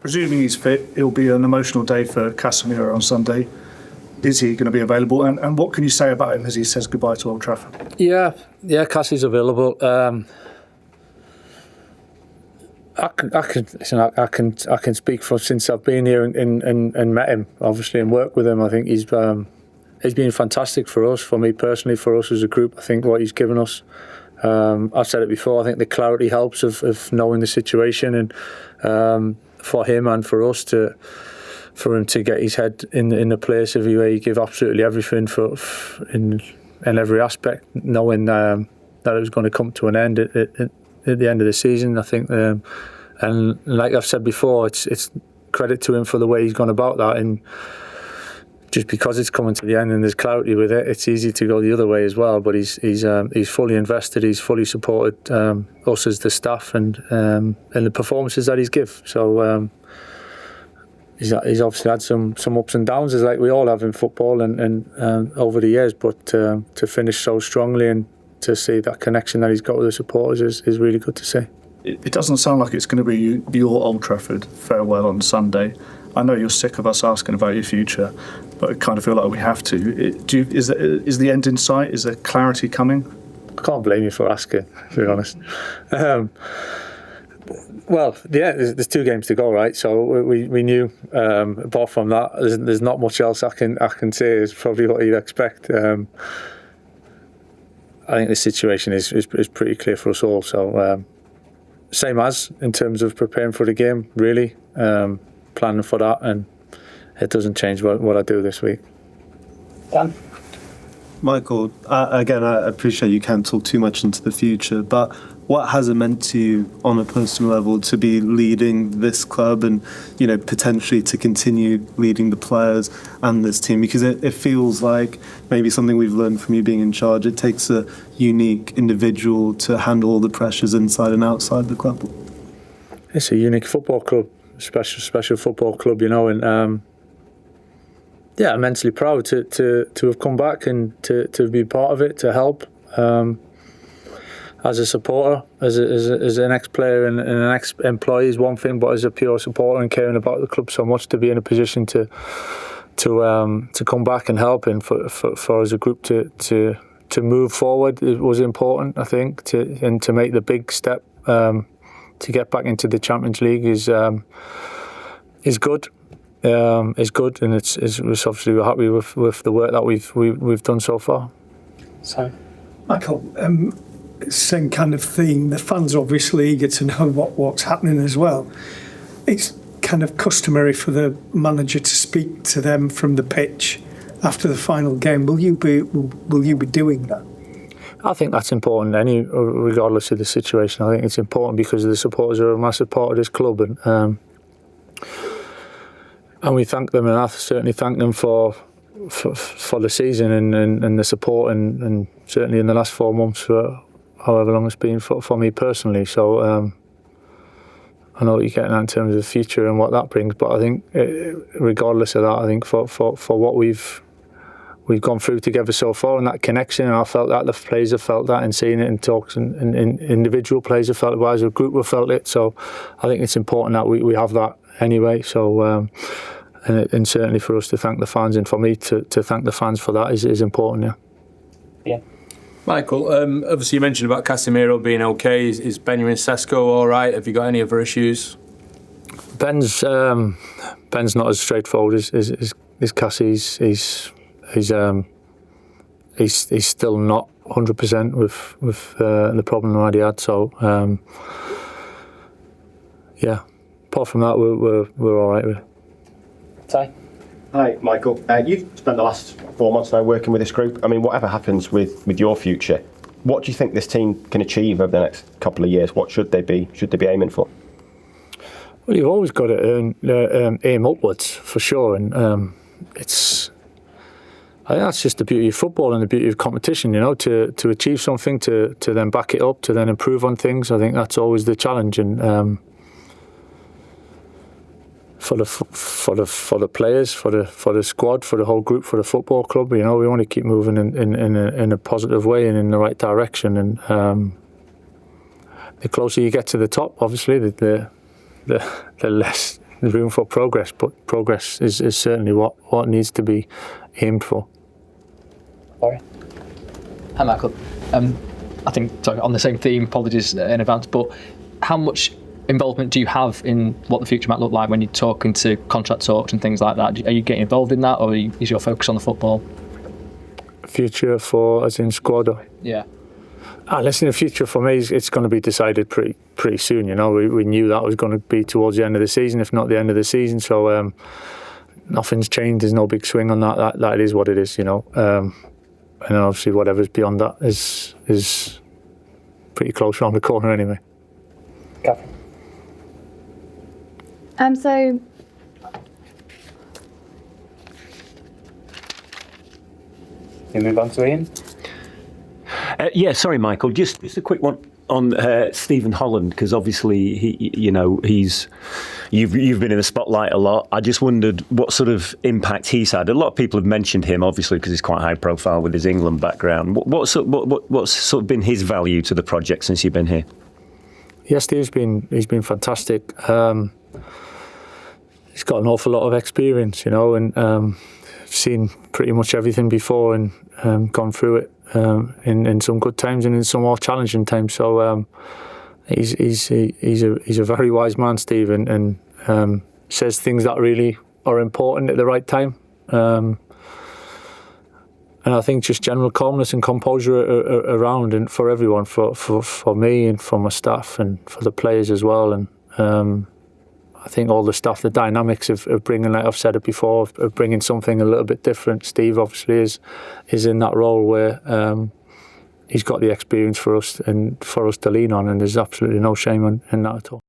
Presuming he's fit, it'll be an emotional day for Casemiro on Sunday. Is he going to be available? And what can you say about him as he says goodbye to Old Trafford? Yeah, Cassie's available. I can speak for since I've been here and met him, obviously, and worked with him. I think he's been fantastic for us, for me personally, for us as a group. I think what he's given us, I've said it before, I think the clarity helps of knowing the situation, and for him and for us for him to get his head in the place of where he give absolutely everything in every aspect, knowing that it was going to come to an end at the end of the season. I think, and like I've said before, it's credit to him for the way he's gone about that. And just because it's coming to the end and there's clarity with it, it's easy to go the other way as well. But he's fully invested. He's fully supported us as the staff and the performances that he's give. So he's obviously had some ups and downs, as like we all have in football and over the years. But to finish so strongly and to see that connection that he's got with the supporters is really good to see. It doesn't sound like it's going to be your Old Trafford farewell on Sunday. I know you're sick of us asking about your future, but I kind of feel like we have to. Is the end in sight? Is there clarity coming? I can't blame you for asking, to be honest. Well, yeah, there's 2 games to go, right? So we knew. Apart from that, there's not much else I can say. Is probably what you'd expect. I think the situation is pretty clear for us all. So same as in terms of preparing for the game, really planning for that, and it doesn't change what I do this week. Dan? Michael, again, I appreciate you can't talk too much into the future, but what has it meant to you on a personal level to be leading this club and, potentially to continue leading the players and this team? Because it feels like maybe something we've learned from you being in charge. It takes a unique individual to handle all the pressures inside and outside the club. It's a unique football club, special football club, and I'm immensely proud to have come back and to be part of it, to help. As a supporter, as an ex-player and an ex-employee is one thing, but as a pure supporter and caring about the club so much, to be in a position to come back and help, and for as a group to move forward, it was important, I think, to make the big step to get back into the Champions League is good. Is good, and it's obviously we're happy with the work that we've done so far. So, Michael, same kind of theme. The fans are obviously eager to know what's happening as well. It's kind of customary for the manager to speak to them from the pitch after the final game. Will you be doing that? I think that's important, regardless of the situation. I think it's important because the supporters are a massive part of this club, and we thank them, and I certainly thank them for the season and the support, and certainly in the last 4 months, for however long it's been for me personally. So I know what you're getting at in terms of the future and what that brings, but I think regardless of that, I think for what we've gone through together so far, and that connection, and I felt that, the players have felt that, and seeing it in talks, and individual players have felt it, as a group we've felt it. So I think it's important that we have that anyway. So and certainly for us to thank the fans, and for me to thank the fans for that is important. Yeah. Michael, obviously you mentioned about Casemiro being okay. Is Benjamin Sesko all right? Have you got any other issues? Ben's not as straightforward as Cassie's. He's still not 100% with the problem that he had. So apart from that, we're all right with it. Ty? Hi, Michael. You've spent the last 4 months now working with this group. I mean, whatever happens with your future, what do you think this team can achieve over the next couple of years? What should they be aiming for? Well, you've always got to aim upwards, for sure, and I think that's just the beauty of football and the beauty of competition, to achieve something, to then back it up, to then improve on things. I think that's always the challenge, and for the players, for the squad, for the whole group, for the football club, we want to keep moving in a positive way and in the right direction. And the closer you get to the top, obviously, the less there's room for progress, but progress is certainly what needs to be aimed for. Sorry. Hi, Michael. I think, sorry, on the same theme, apologies in advance, but how much involvement do you have in what the future might look like when you're talking to contract talks and things like that? Are you getting involved in that, or is your focus on the football? Future for, as in squad? Yeah. Listen, the future for me, it's going to be decided pretty soon. You know, we knew that was going to be towards the end of the season, if not the end of the season. So nothing's changed. There's no big swing on that. That is what it is. You know, and then obviously whatever's beyond that is pretty close around the corner anyway. Catherine. So We move on to Ian. Yeah, sorry, Michael. Just a quick one on Stephen Holland, because obviously you've been in the spotlight a lot. I just wondered what sort of impact he's had. A lot of people have mentioned him, obviously, because he's quite high profile with his England background. What's sort of been his value to the project since you've been here? Yeah, he's been fantastic. He's got an awful lot of experience, you know, and seen pretty much everything before and gone through it in some good times and in some more challenging times. So he's a very wise man, Steve, and says things that really are important at the right time. And I think just general calmness and composure around and for everyone, for me and for my staff and for the players as well. And I think all the stuff, the dynamics of bringing, like I've said it before, of bringing something a little bit different. Steve obviously is in that role where he's got the experience for us and for us to lean on, and there's absolutely no shame in that at all.